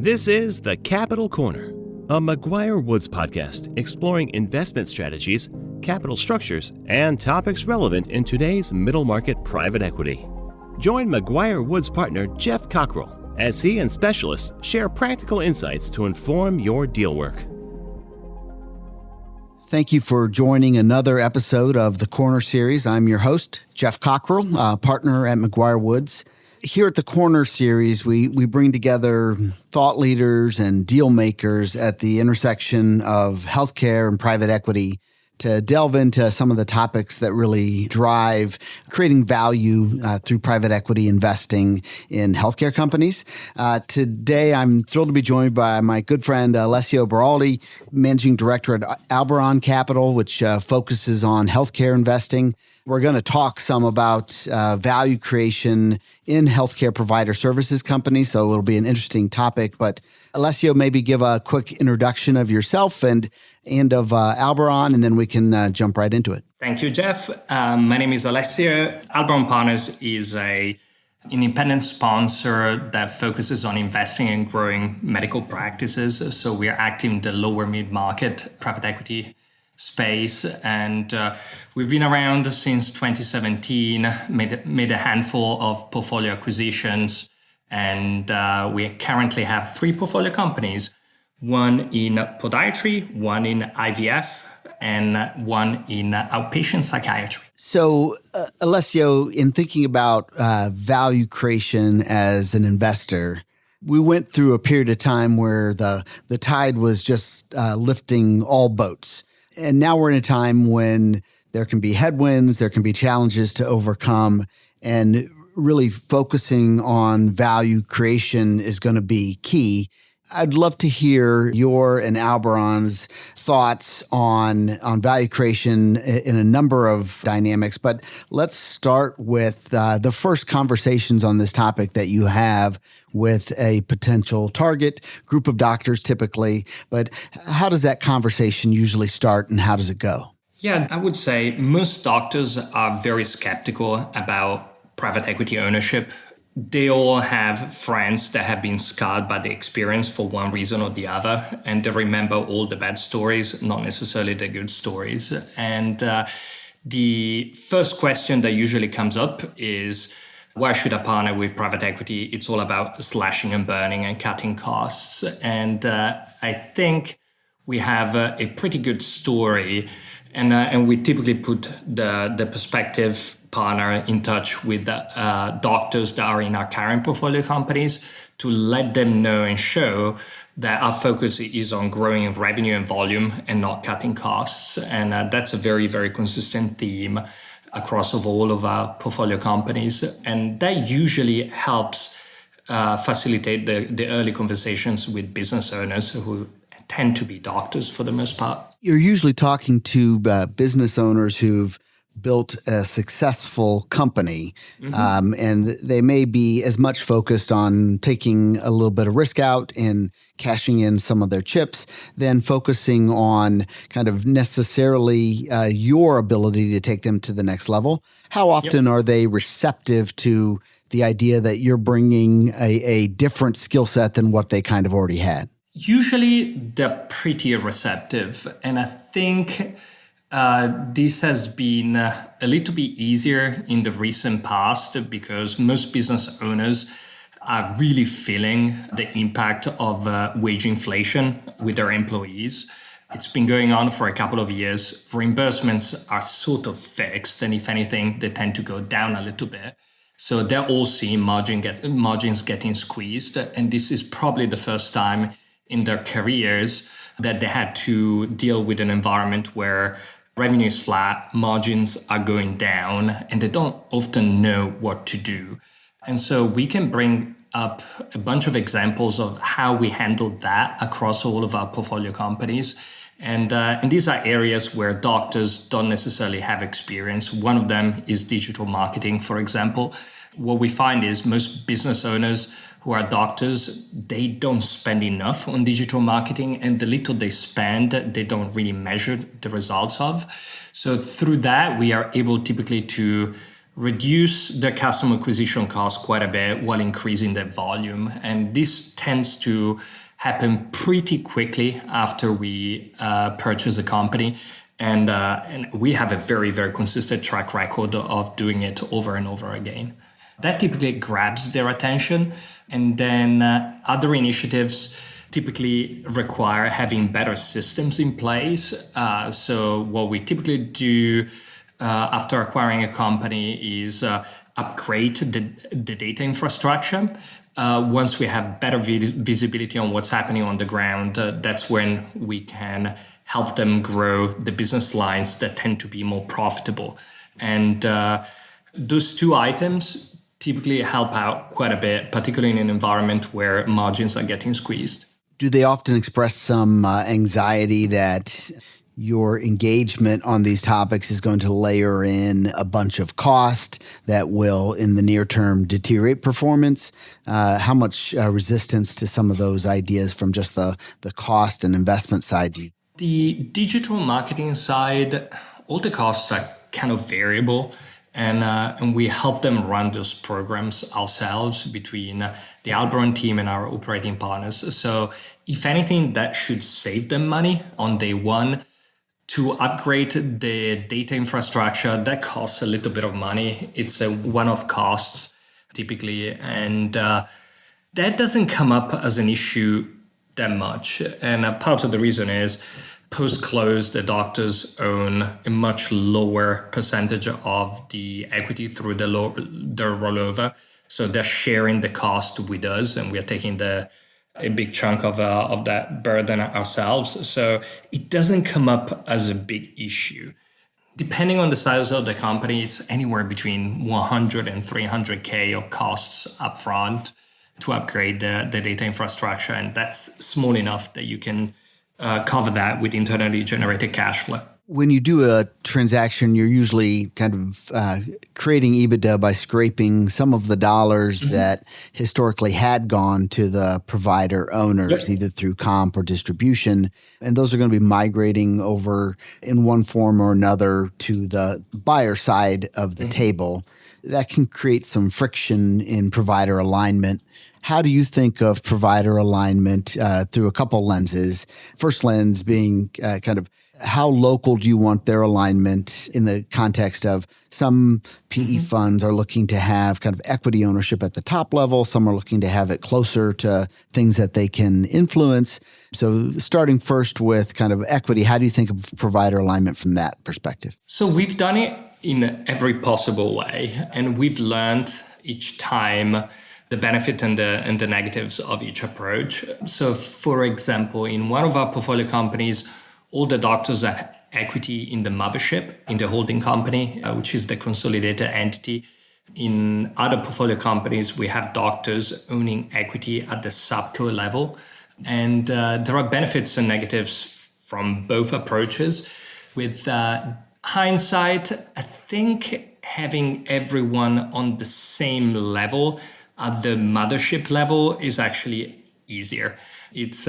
This is The Capital Corner, a McGuireWoods podcast exploring investment strategies, capital structures, and topics relevant in today's middle market private equity. Join McGuireWoods partner Geoff Cockrell as he and specialists share practical insights to inform your deal work. Thank you for joining another episode of the Corner Series. I'm your host, Geoff Cockrell, partner at McGuireWoods. Here at the Corner Series, we bring together thought leaders and deal makers at the intersection of healthcare and private equity to delve into some of the topics that really drive creating value through private equity investing in healthcare companies. Today, I'm thrilled to be joined by my good friend, Alessio Baraldi, Managing Director at Albaron Capital, which focuses on healthcare investing. We're going to talk some about value creation in healthcare provider services companies, so it'll be an interesting topic. But Alessio, maybe give a quick introduction of yourself and of Albaron, and then we can jump right into it. Thank you, Geoff. My name is Alessio. Albaron Partners is an independent sponsor that focuses on investing and growing medical practices. So we are active in the lower mid-market private equity space, and we've been around since 2017, made a handful of portfolio acquisitions, and we currently have 3 portfolio companies, one in podiatry, one in IVF, and one in outpatient psychiatry. So, Alessio, in thinking about value creation as an investor, we went through a period of time where the tide was just lifting all boats. And now we're in a time when there can be headwinds, there can be challenges to overcome, and really focusing on value creation is going to be key. I'd love to hear your and Albaron's thoughts on value creation in a number of dynamics, but let's start with the first conversations on this topic that you have with a potential target group of doctors typically, but how does that conversation usually start and how does it go? Yeah, I would say most doctors are very skeptical about private equity ownership. They all have friends that have been scarred by the experience for one reason or the other, and they remember all the bad stories, not necessarily the good stories. And the first question that usually comes up is, why should I partner with private equity? It's all about slashing and burning and cutting costs. And I think we have a pretty good story, and we typically put the prospective partner in touch with doctors that are in our current portfolio companies to let them know and show that our focus is on growing revenue and volume and not cutting costs. And that's a very, very consistent theme across of all of our portfolio companies. And that usually helps facilitate the early conversations with business owners who tend to be doctors for the most part. You're usually talking to business owners who've built a successful company, and they may be as much focused on taking a little bit of risk out and cashing in some of their chips than focusing on kind of necessarily your ability to take them to the next level. How often are they receptive to the idea that you're bringing a different skill set than what they kind of already had? Usually they're pretty receptive, and I think this has been a little bit easier in the recent past because most business owners are really feeling the impact of wage inflation with their employees. It's been going on for a couple of years. Reimbursements are sort of fixed, and if anything, they tend to go down a little bit. So they're all seeing margins getting squeezed, and this is probably the first time in their careers that they had to deal with an environment where revenue is flat, margins are going down, and they don't often know what to do. And so we can bring up a bunch of examples of how we handled that across all of our portfolio companies. And these are areas where doctors don't necessarily have experience. One of them is digital marketing, for example. What we find is most business owners who are doctors, they don't spend enough on digital marketing, and the little they spend, they don't really measure the results of. So through that, we are able typically to reduce their customer acquisition cost quite a bit while increasing their volume. And this tends to happen pretty quickly after we purchase a company. And we have a very, very consistent track record of doing it over and over again. That typically grabs their attention. And then other initiatives typically require having better systems in place. So what we typically do after acquiring a company is upgrade the data infrastructure. Once we have better visibility on what's happening on the ground, that's when we can help them grow the business lines that tend to be more profitable. And those two items typically help out quite a bit, particularly in an environment where margins are getting squeezed. Do they often express some anxiety that your engagement on these topics is going to layer in a bunch of cost that will, in the near term, deteriorate performance? How much resistance to some of those ideas from just the cost and investment side? The digital marketing side, all the costs are kind of variable. And we help them run those programs ourselves between the Albaron team and our operating partners. So if anything, that should save them money on day one. To upgrade the data infrastructure, that costs a little bit of money. It's a one-off cost typically. And that doesn't come up as an issue that much. And part of the reason is post-close, the doctors own a much lower percentage of the equity through their rollover. So they're sharing the cost with us, and we're taking a big chunk of that burden ourselves. So it doesn't come up as a big issue. Depending on the size of the company, it's anywhere between 100 and 300K of costs upfront to upgrade the data infrastructure. And that's small enough that you can cover that with internally generated cash flow. When you do a transaction, you're usually kind of creating EBITDA by scraping some of the dollars that historically had gone to the provider owners, either through comp or distribution. And those are going to be migrating over in one form or another to the buyer side of the table. That can create some friction in provider alignment. How do you think of provider alignment through a couple lenses? First lens being kind of how local do you want their alignment in the context of some PE funds are looking to have kind of equity ownership at the top level. Some are looking to have it closer to things that they can influence. So starting first with kind of equity, how do you think of provider alignment from that perspective? So we've done it in every possible way, and we've learned each time the benefit and the negatives of each approach. So for example, in one of our portfolio companies, all the doctors have equity in the mothership, in the holding company, which is the consolidated entity. In other portfolio companies, we have doctors owning equity at the subco level. And there are benefits and negatives from both approaches. With hindsight, I think having everyone on the same level at the mothership level is actually easier. It's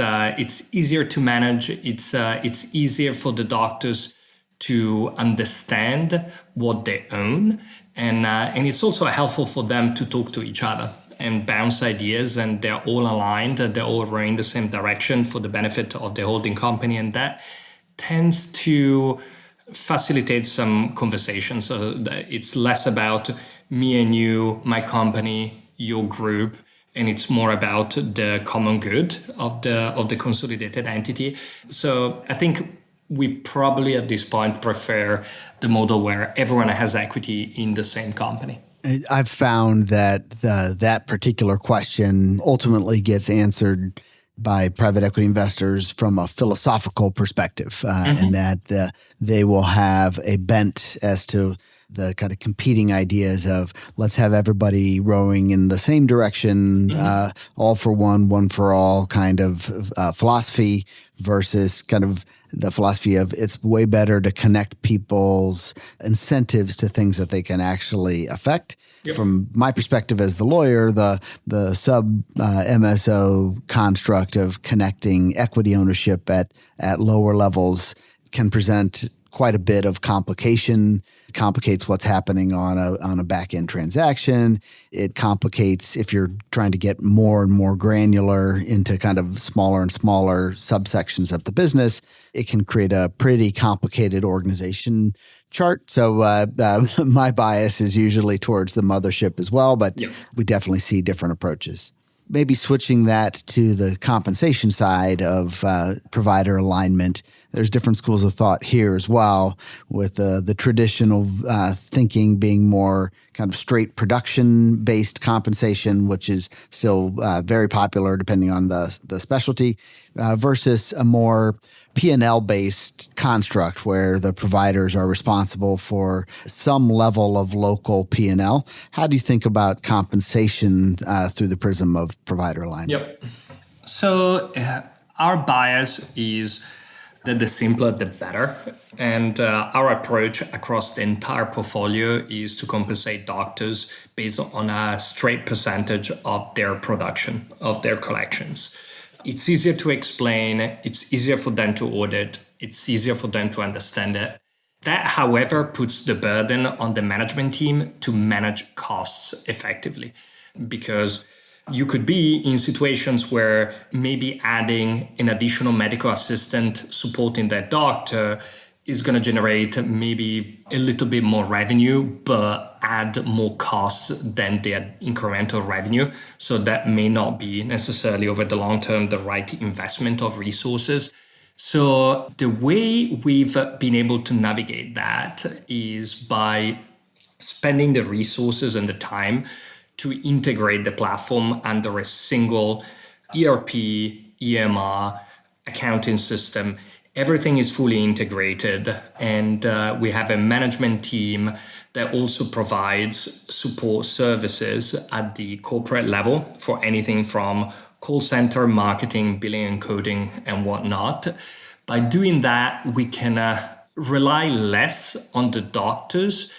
easier to manage. It's easier for the doctors to understand what they own, and it's also helpful for them to talk to each other and bounce ideas, and they're all aligned. They're all rowing the same direction for the benefit of the holding company, and that tends to facilitate some conversations. So that it's less about me and you, my company, your group, and it's more about the common good of the consolidated entity. So I think we probably at this point prefer the model where everyone has equity in the same company. I've found that that particular question ultimately gets answered by private equity investors from a philosophical perspective, and that they will have a bent as to the kind of competing ideas of let's have everybody rowing in the same direction, all for one for all kind of philosophy versus kind of the philosophy of it's way better to connect people's incentives to things that they can actually affect. Yep. From my perspective as the lawyer, the sub MSO construct of connecting equity ownership at lower levels can present quite a bit of complication. It complicates what's happening on a back-end transaction. It complicates if you're trying to get more and more granular into kind of smaller and smaller subsections of the business. It can create a pretty complicated organization chart. So my bias is usually towards the mothership as well, but we definitely see different approaches. Maybe switching that to the compensation side of provider alignment. There's different schools of thought here as well, with the traditional thinking being more kind of straight production-based compensation, which is still very popular depending on the specialty, versus a more P&L-based construct where the providers are responsible for some level of local P&L. How do you think about compensation through the prism of provider alignment? Yep. So our bias is that the simpler, the better. And our approach across the entire portfolio is to compensate doctors based on a straight percentage of their production, of their collections. It's easier to explain, it's easier for them to audit, it's easier for them to understand it. That, however, puts the burden on the management team to manage costs effectively, because you could be in situations where maybe adding an additional medical assistant supporting that doctor is going to generate maybe a little bit more revenue, but add more costs than their incremental revenue. So that may not be necessarily over the long term the right investment of resources. So the way we've been able to navigate that is by spending the resources and the time to integrate the platform under a single ERP, EMR, accounting system. Everything is fully integrated, and we have a management team that also provides support services at the corporate level for anything from call center, marketing, billing and coding, and whatnot. By doing that, we can rely less on the doctors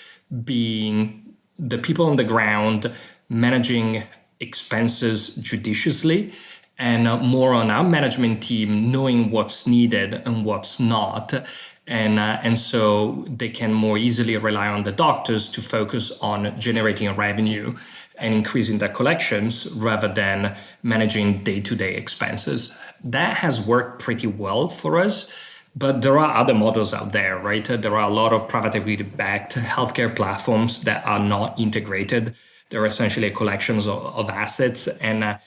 being the people on the ground managing expenses judiciously, and more on our management team knowing what's needed and what's not. And so they can more easily rely on the doctors to focus on generating revenue and increasing their collections rather than managing day-to-day expenses. That has worked pretty well for us, but there are other models out there, right? There are a lot of private equity-backed healthcare platforms that are not integrated. They're essentially collections of assets, and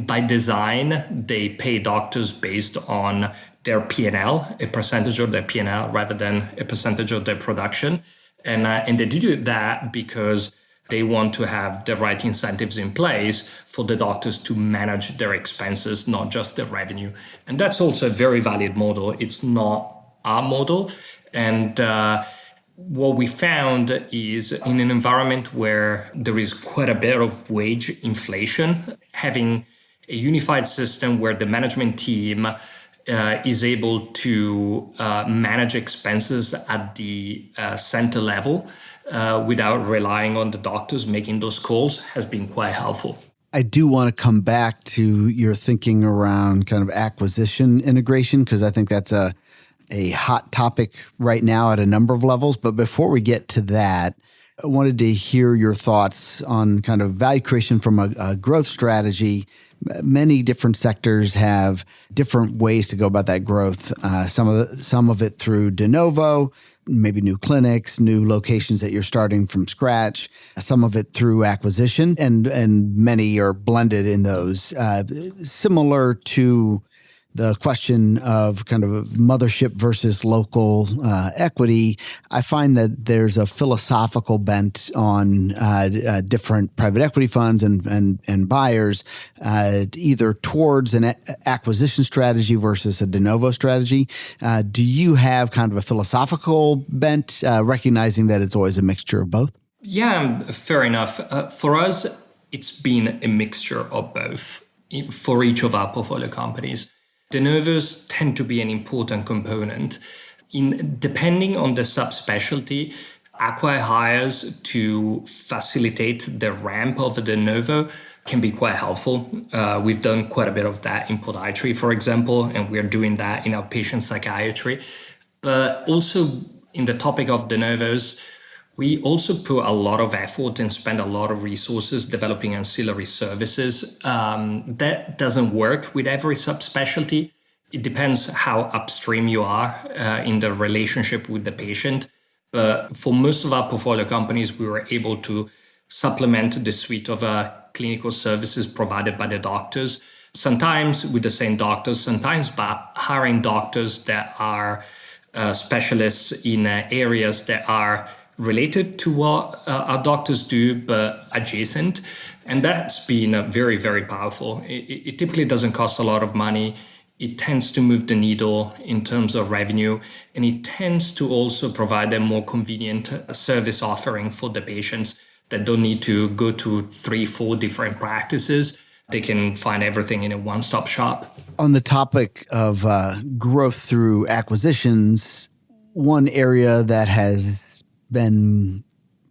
by design, they pay doctors based on their P&L, a percentage of their P&L rather than a percentage of their production. And they do that because they want to have the right incentives in place for the doctors to manage their expenses, not just the revenue. And that's also a very valid model. It's not our model. And what we found is in an environment where there is quite a bit of wage inflation, having a unified system where the management team is able to manage expenses at the center level without relying on the doctors making those calls has been quite helpful. I do want to come back to your thinking around kind of acquisition integration, because I think that's a hot topic right now at a number of levels. But before we get to that, I wanted to hear your thoughts on kind of value creation from a growth strategy. Many different sectors have different ways to go about that growth. Some of it through de novo, maybe new clinics, new locations that you're starting from scratch. Some of it through acquisition, and many are blended in those. Similar to the question of kind of mothership versus local equity, I find that there's a philosophical bent on different private equity funds and buyers, either towards an acquisition strategy versus a de novo strategy. Do you have kind of a philosophical bent, recognizing that it's always a mixture of both? Yeah, fair enough. For us, it's been a mixture of both for each of our portfolio companies. De novos tend to be an important component. Depending on the subspecialty, acqui hires to facilitate the ramp of a de novo can be quite helpful. We've done quite a bit of that in podiatry, for example, and we're doing that in our patient psychiatry. But also in the topic of de novos, we also put a lot of effort and spend a lot of resources developing ancillary services. That doesn't work with every subspecialty. It depends how upstream you are in the relationship with the patient. But for most of our portfolio companies, we were able to supplement the suite of clinical services provided by the doctors, sometimes with the same doctors, sometimes by hiring doctors that are specialists in areas that are related to what our doctors do, but adjacent. And that's been very, very powerful. It typically doesn't cost a lot of money. It tends to move the needle in terms of revenue, and it tends to also provide a more convenient service offering for the patients that don't need to go to 3-4 different practices. They can find everything in a one-stop shop. On the topic of growth through acquisitions, one area that has been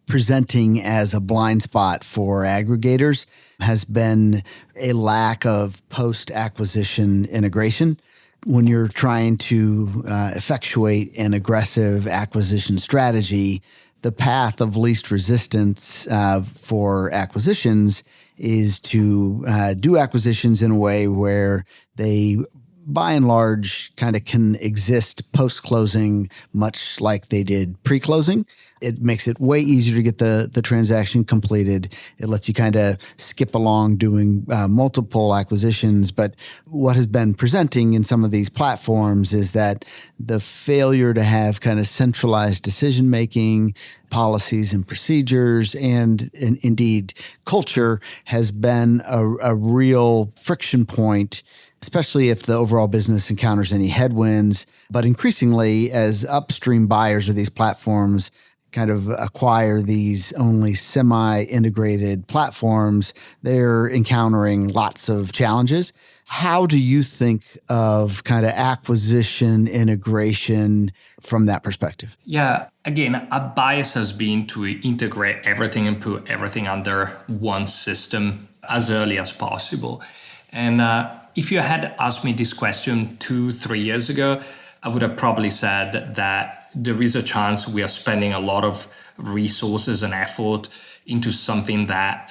presenting as a blind spot for aggregators has been a lack of post-acquisition integration. When you're trying to effectuate an aggressive acquisition strategy, the path of least resistance for acquisitions is to do acquisitions in a way where they, by and large, kind of can exist post-closing much like they did pre-closing. It makes it way easier to get the transaction completed. It lets you kind of skip along doing multiple acquisitions. But what has been presenting in some of these platforms is that the failure to have kind of centralized decision-making, policies and procedures, and indeed culture has been a real friction point, especially if the overall business encounters any headwinds. But increasingly, as upstream buyers of these platforms kind of acquire these only semi-integrated platforms, they're encountering lots of challenges. How do you think of kind of acquisition integration from that perspective? Yeah, again, a bias has been to integrate everything and put everything under one system as early as possible. And if you had asked me this question 2-3 years ago, I would have probably said that there is a chance we are spending a lot of resources and effort into something that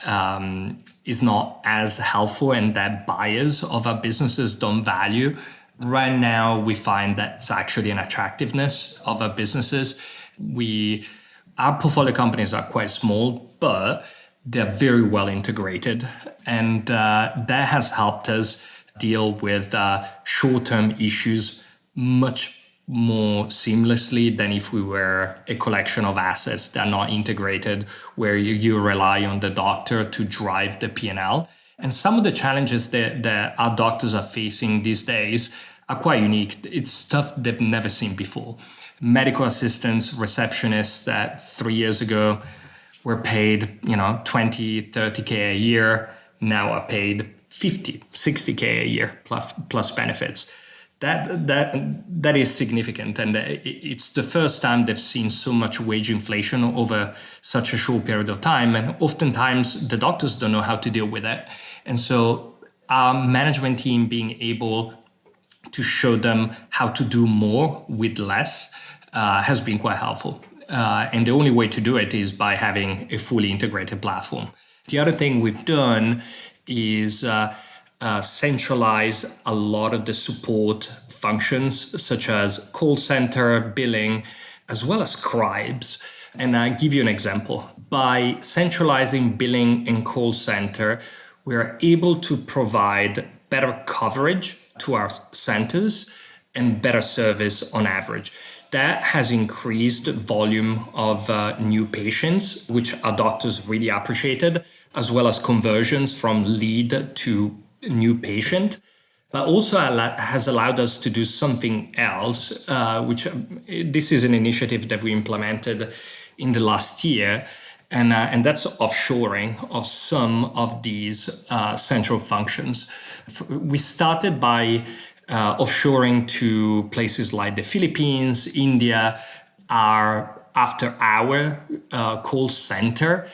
is not as helpful and that buyers of our businesses don't value. Right now, we find that's actually an attractiveness of our businesses. Our portfolio companies are quite small, but they're very well integrated. And that has helped us deal with short-term issues much more seamlessly than if we were a collection of assets that are not integrated, where you rely on the doctor to drive the P&L. And some of the challenges that our doctors are facing these days are quite unique. It's stuff they've never seen before. Medical assistants, receptionists that 3 years ago were paid, 20, 30K a year, now are paid 50, 60K a year plus benefits. That is significant, and it's the first time they've seen so much wage inflation over such a short period of time, and oftentimes the doctors don't know how to deal with it. And so our management team being able to show them how to do more with less has been quite helpful. And the only way to do it is by having a fully integrated platform. The other thing we've done is centralize a lot of the support functions, such as call center, billing, as well as scribes. And I'll give you an example. By centralizing billing and call center, we are able to provide better coverage to our centers and better service on average. That has increased volume of new patients, which our doctors really appreciated, as well as conversions from lead to new patient, but also has allowed us to do something else, which this is an initiative that we implemented in the last year, and that's offshoring of some of these central functions. We started by offshoring to places like the Philippines, India, our after-hour call center,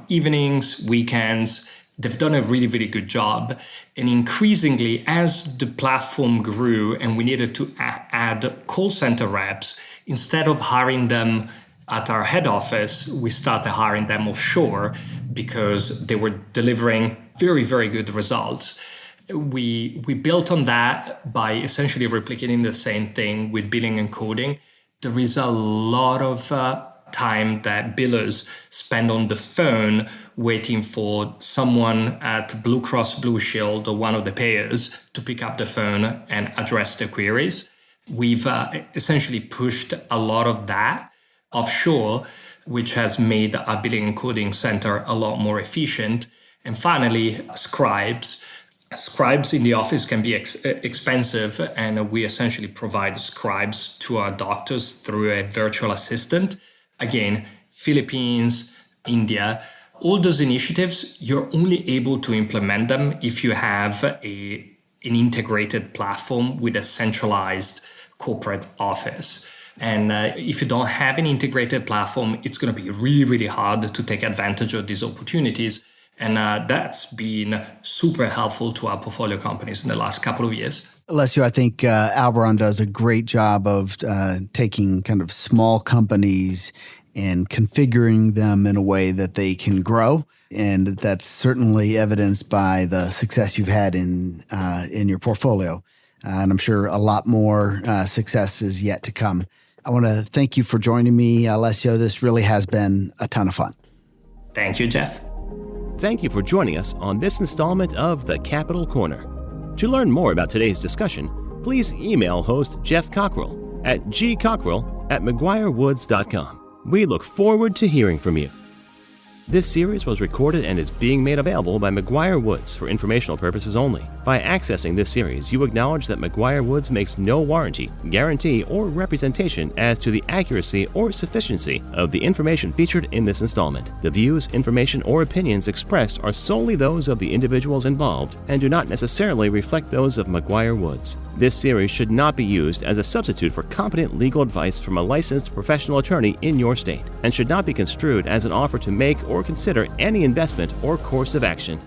evenings, weekends. They've done a really, really good job. And increasingly, as the platform grew and we needed to add had call center reps, instead of hiring them at our head office, we started hiring them offshore because they were delivering very, very good results. We built on that by essentially replicating the same thing with billing and coding. There is a lot of time that billers spend on the phone waiting for someone at Blue Cross Blue Shield or one of the payers to pick up the phone and address their queries. We've essentially pushed a lot of that offshore, which has made our billing and coding center a lot more efficient. And finally, scribes. Scribes in the office can be expensive, and we essentially provide scribes to our doctors through a virtual assistant. Again, Philippines, India, all those initiatives, you're only able to implement them if you have an integrated platform with a centralized corporate office. And if you don't have an integrated platform, it's going to be really, really hard to take advantage of these opportunities. And that's been super helpful to our portfolio companies in the last couple of years. Alessio, I think Albaron does a great job of taking kind of small companies and configuring them in a way that they can grow. And that's certainly evidenced by the success you've had in your portfolio. And I'm sure a lot more success is yet to come. I want to thank you for joining me, Alessio. This really has been a ton of fun. Thank you, Jeff. Thank you for joining us on this installment of The Capital Corner. To learn more about today's discussion, please email host Geoff Cockrell at gcockrell@McGuireWoods.com. We look forward to hearing from you. This series was recorded and is being made available by McGuireWoods for informational purposes only. By accessing this series, you acknowledge that McGuireWoods makes no warranty, guarantee, or representation as to the accuracy or sufficiency of the information featured in this installment. The views, information, or opinions expressed are solely those of the individuals involved and do not necessarily reflect those of McGuireWoods. This series should not be used as a substitute for competent legal advice from a licensed professional attorney in your state and should not be construed as an offer to make or consider any investment or course of action.